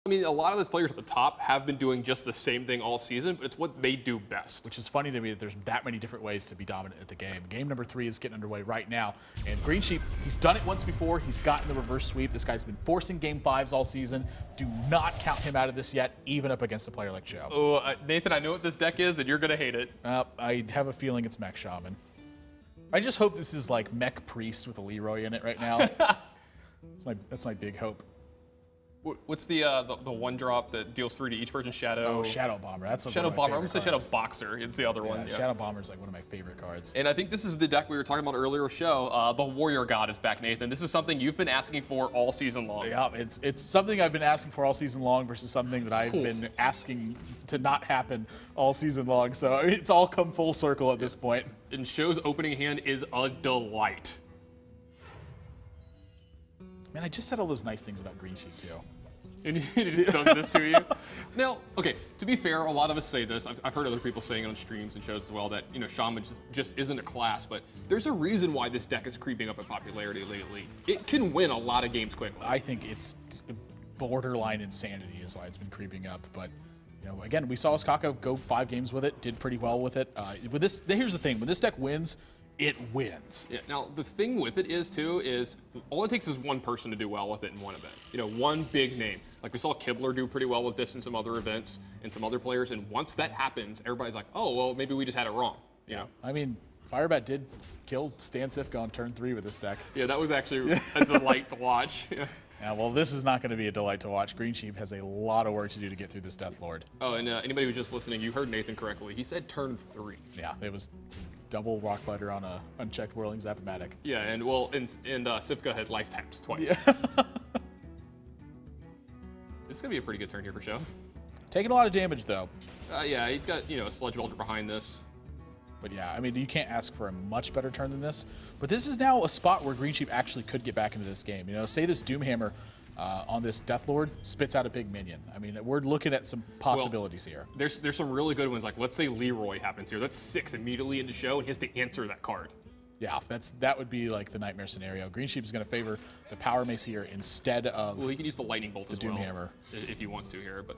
I mean, a lot of those players at the top have been doing just the same thing all season, but it's what they do best. Which is funny to me that there's that many different ways to be dominant at the game. Game number 3 is getting underway right now. And Greensheep, he's done it once before. He's gotten the reverse sweep. This guy's been forcing game 5s all season. Do not count him out of this yet, even up against a player like SjoW. Oh, Nathan, I know what this deck is, and you're going to hate it. I have a feeling it's Mech Shaman. I just hope this is like Mech Priest with a Leroy in it right now. That's my big hope. What's the one drop that deals 3 to each person's shadow? Oh, Shadow Bomber. That's Shadow Bomber. I'm going to say Shadow Boxer. It's the other one. Yeah. Shadow Bomber is like one of my favorite cards. And I think this is the deck we were talking about earlier with SjoW. The Warrior God is back, Nathan. This is something you've been asking for all season long. Yeah, it's something I've been asking for all season long versus something that I've been asking to not happen all season long. So it's all come full circle at this point. And SjoW's opening hand is a delight. Man, I just said all those nice things about Greensheep too. And he just does this to you. Now, okay, to be fair, a lot of us say this. I've heard other people saying it on streams and shows as well that, Shaman just isn't a class, but there's a reason why this deck is creeping up in popularity lately. It can win a lot of games quickly. I think it's borderline insanity is why it's been creeping up, but again, we saw Skaka go 5 games with it, did pretty well with it. With this, here's the thing, when this deck wins, it wins. Yeah. Now, the thing with it is all it takes is one person to do well with it in one event. One big name. Like we saw Kibler do pretty well with this in some other events and some other players. And once that happens, everybody's like, oh, well, maybe we just had it wrong. Yeah. I mean, Firebat did kill Stan Sifka on turn 3 with this deck. Yeah, that was actually a delight to watch. Yeah, well, this is not going to be a delight to watch. Greensheep has a lot of work to do to get through this Death Lord. Oh, and anybody who's just listening, you heard Nathan correctly. He said turn 3. Yeah, it was double Rock Biter on a unchecked Whirling Zap-O-Matic. Yeah, and Sifka had life taps twice. Yeah. This is going to be a pretty good turn here for SjoW. Taking a lot of damage, though. Yeah, he's got, a Sludge Welder behind this. But yeah, I mean, you can't ask for a much better turn than this. But this is now a spot where Greensheep actually could get back into this game. Say this Doomhammer on this Death Lord spits out a big minion. I mean, we're looking at some possibilities here. There's some really good ones. Like, let's say Leroy happens here. That's 6 immediately into SjoW, and he has to answer that card. Yeah, that would be like the nightmare scenario. Greensheep is going to favor the Power Mace here instead of he can use the Lightning Bolt as well. Doomhammer. If he wants to here, but...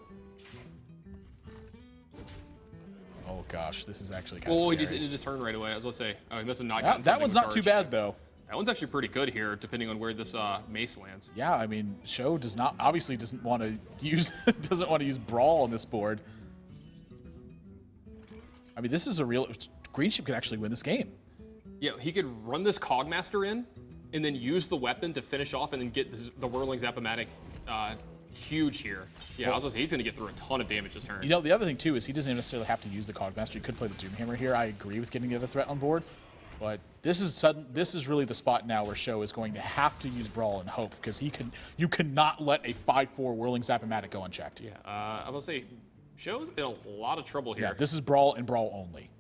Oh gosh, this is actually kind of scary. He just turned right away. I was going to say, he must have not gotten that one's not too bad, though. That one's actually pretty good here, depending on where this Mace lands. Yeah, I mean, SjoW doesn't want to use Brawl on this board. I mean, this is a real... Greensheep could actually win this game. Yeah, he could run this Cogmaster in, and then use the weapon to finish off, and then get the Whirling Zap-O-Matic huge here. Yeah, I was going to say, he's going to get through a ton of damage this turn. The other thing, too, is he doesn't necessarily have to use the Cogmaster. He could play the Doomhammer here. I agree with getting the other threat on board. But this is really the spot now where SjoW is going to have to use Brawl and hope, because you cannot let a 5/4 Whirling Zap-O-Matic go unchecked. Yeah, I was going to say, SjoW's in a lot of trouble here. Yeah, this is Brawl and Brawl only.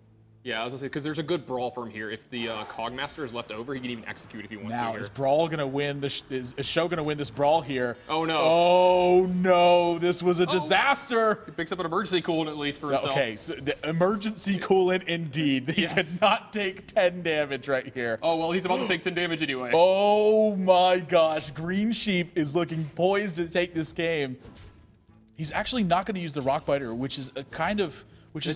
Yeah, I was going to say, because there's a good Brawl for him here. If the Cogmaster is left over, he can even execute if he wants to here. Now, is Brawl going to win? Is SjoW going to win this Brawl here? Oh, no. Oh, no. This was a disaster. He picks up an emergency coolant at least for himself. Okay, so the emergency coolant indeed. He cannot take 10 damage right here. Oh, well, he's about to take 10 damage anyway. Oh, my gosh. Greensheep is looking poised to take this game. He's actually not going to use the Rock Biter, which is a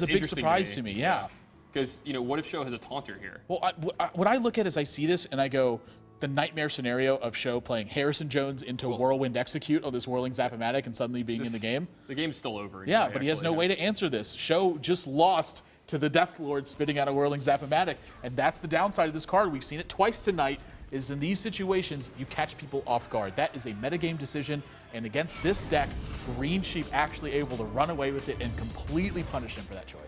big surprise to me. Yeah. Because, what if SjoW has a Taunter here? Well, what I look at is I see this and I go, the nightmare scenario of SjoW playing Harrison Jones into Whirlwind Execute on this Whirling Zap-O-Matic and suddenly being in the game. The game's still over. Anyway, yeah, but he has no way to answer this. SjoW just lost to the Death Lord spitting out a Whirling Zap-O-Matic, and that's the downside of this card. We've seen it twice tonight, is in these situations, you catch people off guard. That is a metagame decision, and against this deck, Greensheep actually able to run away with it and completely punish him for that choice.